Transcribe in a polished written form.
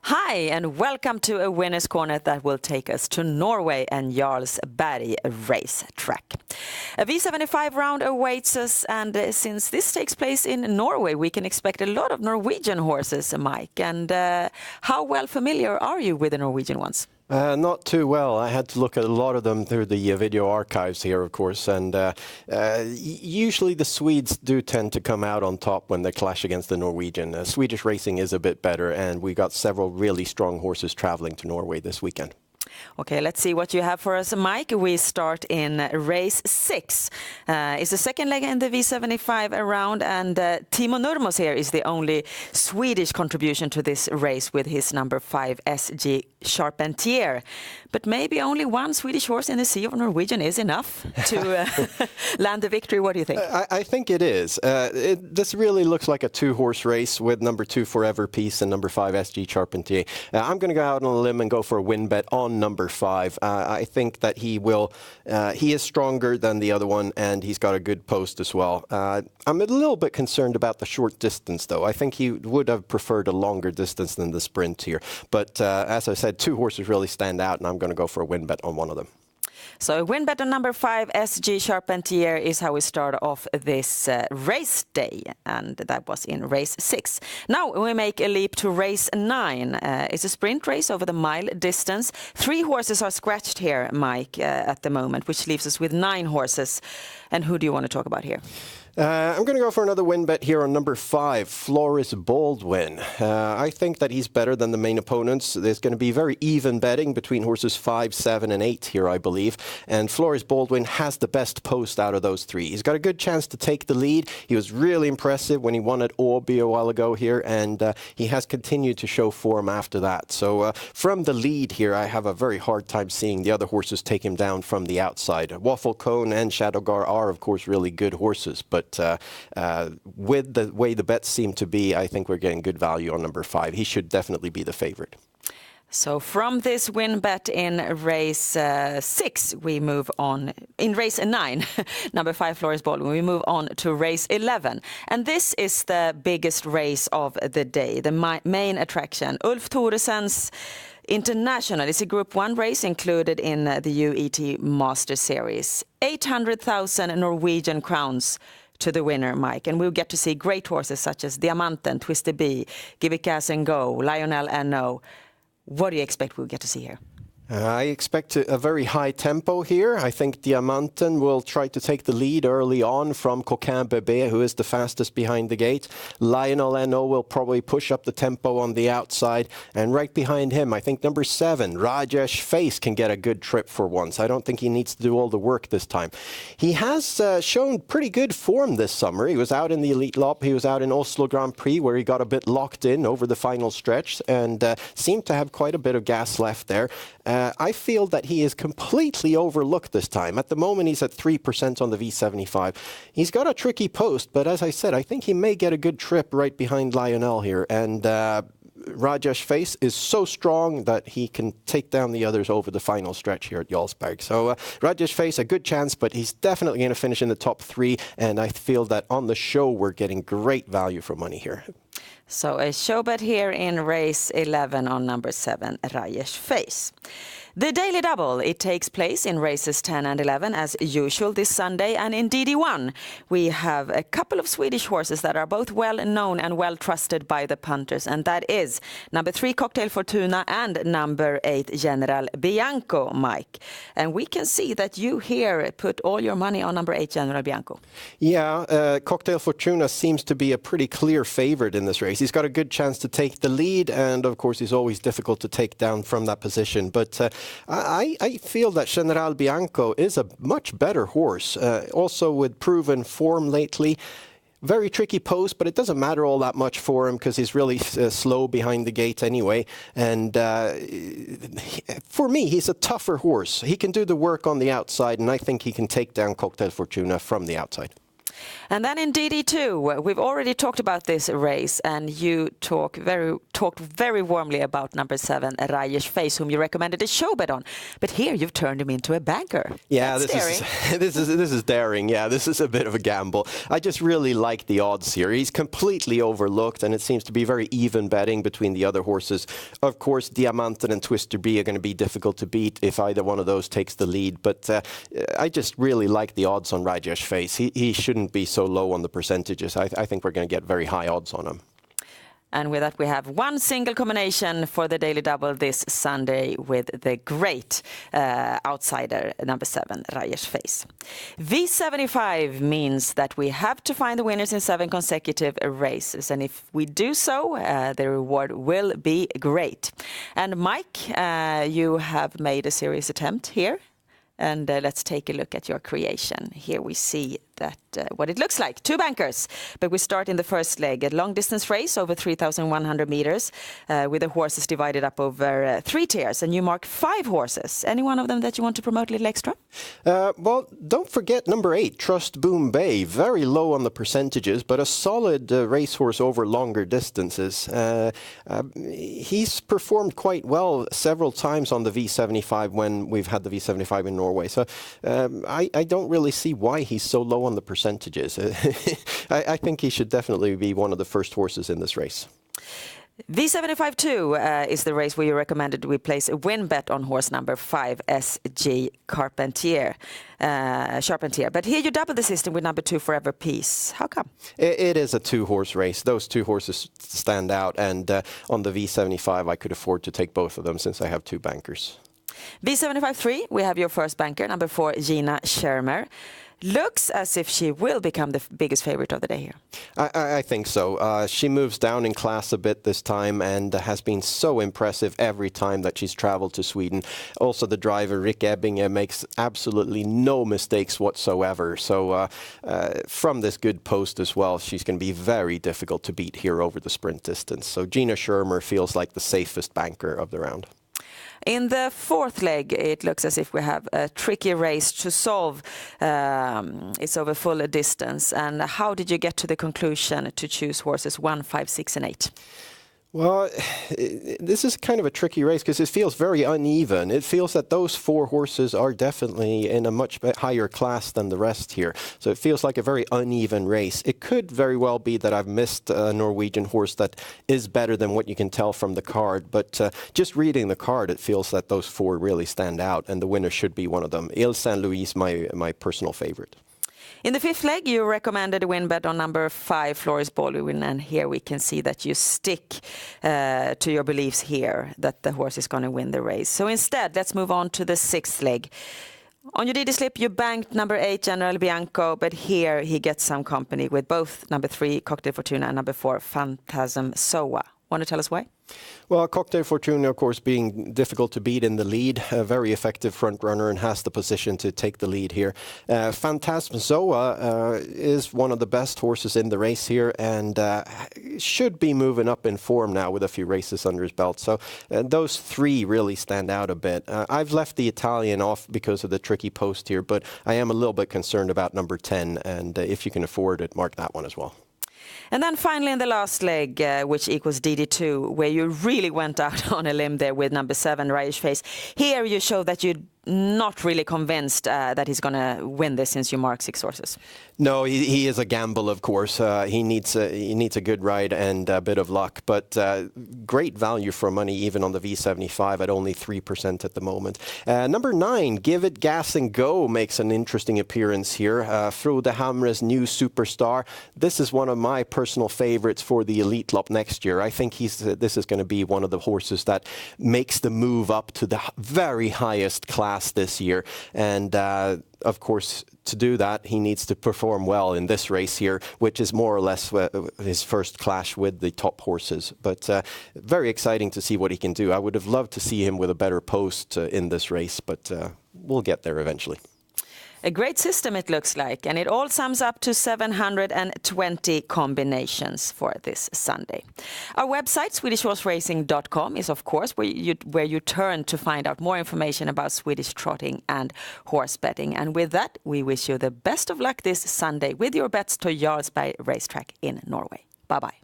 Hi, and welcome to a winner's corner that will take us to Norway and Jarlsberg racetrack. A V75 round awaits us, and since this takes place in Norway, we can expect a lot of Norwegian horses, Mike. And how well familiar are you with the Norwegian ones? Not too well. I had to look at a lot of them through the video archives here, of course, and usually the Swedes do tend to come out on top when they clash against the Norwegian. Swedish Racing is a bit better, and we got several really strong horses traveling to Norway this weekend. Okay, let's see what you have for us, Mike. We start in race 6. It's the second leg in the V75 round, and Timo Nurmos here is the only Swedish contribution to this race with his number 5 SG Charpentier. But maybe only one Swedish horse in the Sea of Norwegian is enough to land the victory. What do you think? I think it is. This really looks like a two-horse race with number 2 Forever Peace and number 5 SG Charpentier. I'm going to go out on a limb and go for a win bet on number 5. I think that he is stronger than the other one, and he's got a good post as well. I'm a little bit concerned about the short distance, though. I think he would have preferred a longer distance than the sprint here. But as I said, two horses really stand out, and I'm going to go for a win bet on one of them. So a win bet on number 5, SG Charpentier, is how we start off this race day. And that was in race 6. Now we make a leap to race 9. It's a sprint race over the mile distance. 3 horses are scratched here, Mike, at the moment, which leaves us with 9 horses. And who do you want to talk about here? I'm going to go for another win bet here on number 5, Floris Baldwin. I think that he's better than the main opponents. There's going to be very even betting between horses 5, 7, and 8 here, I believe. And Floris Baldwin has the best post out of those 3. He's got a good chance to take the lead. He was really impressive when he won at Åby a while ago here, and he has continued to show form after that. So from the lead here, I have a very hard time seeing the other horses take him down from the outside. Waffle Cone and Shadowgar are, of course, really good horses, but with the way the bets seem to be, I think we're getting good value on number 5. He should definitely be the favorite. So from this win bet in race 6, we move on. In race 9, number 5, Floris Baldwin, we move on to race 11. And this is the biggest race of the day, the main attraction. Ulf Thoresen's International is a Group 1 race included in the UET Master Series. 800,000 Norwegian crowns to the winner, Mike. And we'll get to see great horses such as Diamanten, Twisted Bee, Give It Gas and Go, Lionel N.O. What do you expect we'll get to see here? I expect a very high tempo here. I think Diamanten will try to take the lead early on from Coquin Bébé, who is the fastest behind the gate. Lionel N.O. will probably push up the tempo on the outside. And right behind him, I think number 7, Rajesh Face, can get a good trip for once. I don't think he needs to do all the work this time. He has shown pretty good form this summer. He was out in the Elite Lop. He was out in Oslo Grand Prix, where he got a bit locked in over the final stretch and seemed to have quite a bit of gas left there. I feel that he is completely overlooked this time. At the moment, he's at 3% on the V75. He's got a tricky post, but as I said, I think he may get a good trip right behind Lionel here. And Rajesh Face is so strong that he can take down the others over the final stretch here at Jarlsberg. So Rajesh Face, a good chance, but he's definitely going to finish in the top 3. And I feel that on the show, we're getting great value for money here. So a show bet here in race 11 on number 7, Rajesh Face. The Daily Double, it takes place in races 10 and 11 as usual this Sunday, and in DD1 we have a couple of Swedish horses that are both well known and well trusted by the punters, and that is number 3 Cocktail Fortuna and number 8 General Bianco, Mike. And we can see that you here put all your money on number 8 General Bianco. Yeah, Cocktail Fortuna seems to be a pretty clear favorite in this race. He's got a good chance to take the lead, and of course he's always difficult to take down from that position, but I feel that General Bianco is a much better horse, also with proven form lately. Very tricky post, but it doesn't matter all that much for him because he's really slow behind the gate anyway. And for me, he's a tougher horse. He can do the work on the outside, and I think he can take down Cocktail Fortuna from the outside. And then in DD2, we've already talked about this race, and you talked very warmly about number 7, Rajers Face, whom you recommended a show bet on. But here you've turned him into a banker. Yeah, That's daring. this is daring. Yeah, this is a bit of a gamble. I just really like the odds here. He's completely overlooked, and it seems to be very even betting between the other horses. Of course, Diamanten and Twister B are going to be difficult to beat if either one of those takes the lead. But I just really like the odds on Rajers Face. He shouldn't be so low on the percentages. I think we're going to get very high odds on him. And with that, we have one single combination for the Daily Double this Sunday with the great outsider, number 7, Rajers Face. V75 means that we have to find the winners in 7 consecutive races. And if we do so, the reward will be great. And Mike, you have made a serious attempt here. And let's take a look at your creation. Here we see that what it looks like. 2 bankers, but we start in the first leg, a long distance race over 3,100 meters with the horses divided up over 3 tiers, and you mark 5 horses. Any one of them that you want to promote a little extra? Well, don't forget number 8, Trust Boom Bay. Very low on the percentages, but a solid racehorse over longer distances. He's performed quite well several times on the V75 when we've had the V75 in Norway. So I don't really see why he's so low on the percentages. I think he should definitely be one of the first horses in this race. V75-2 is the race where you recommended we place a win bet on horse number 5, SG Charpentier. But here you double the system with number 2, Forever Peace. How come? It is a 2-horse race. Those 2 horses stand out, and on the V75 I could afford to take both of them since I have 2 bankers. V75-3, we have your first banker, number 4, Gina Schermer. Looks as if she will become the biggest favorite of the day here. I think so. She moves down in class a bit this time and has been so impressive every time that she's traveled to Sweden. Also, the driver, Rick Ebbinge, makes absolutely no mistakes whatsoever. So from this good post as well, she's going to be very difficult to beat here over the sprint distance. So Gina Schermer feels like the safest banker of the round. In the fourth leg, it looks as if we have a tricky race to solve. It's over full distance. And how did you get to the conclusion to choose horses 1, 5, 6, and 8? Well, this is kind of a tricky race because it feels very uneven. It feels that those 4 horses are definitely in a much higher class than the rest here. So it feels like a very uneven race. It could very well be that I've missed a Norwegian horse that is better than what you can tell from the card. But just reading the card, it feels that those 4 really stand out, and the winner should be one of them. Ile Saint Louis, my personal favorite. In the fifth leg, you recommended a win bet on number 5, Floris Baldwin, and here we can see that you stick to your beliefs here, that the horse is going to win the race. So instead, let's move on to the sixth leg. On your DD slip, you banked number 8, General Bianco, but here he gets some company with both number 3, Cocktail Fortuna, and number 4, Phantasm Soa. Want to tell us why? Well, Cocktail Fortuna, of course, being difficult to beat in the lead, a very effective front runner and has the position to take the lead here. Phantasm Zoa is one of the best horses in the race here and should be moving up in form now with a few races under his belt. So those 3 really stand out a bit. I've left the Italian off because of the tricky post here, but I am a little bit concerned about number 10, and if you can afford it, mark that one as well. And then finally in the last leg, which equals DD2, where you really went out on a limb there with number 7, Rajers Face. Here you show that you're not really convinced that he's going to win this since you mark 6 horses. No, he is a gamble, of course. He needs a good ride and a bit of luck, but great value for money even on the V75 at only 3% at the moment. Number 9, Give It Gas and Go, makes an interesting appearance here. Frode Hamre's new superstar. This is one of my personal favorites for the Elite Lopp next year. I think this is going to be one of the horses that makes the move up to the very highest class this year, and of course, to do that, he needs to perform well in this race here, which is more or less his first clash with the top horses. But very exciting to see what he can do. I would have loved to see him with a better post in this race, but we'll get there eventually. A great system it looks like, and it all sums up to 720 combinations for this Sunday. Our website, SwedishHorseRacing.com, is of course where you turn to find out more information about Swedish trotting and horse betting. And with that, we wish you the best of luck this Sunday with your bets to Jarlsberg Racetrack in Norway. Bye-bye.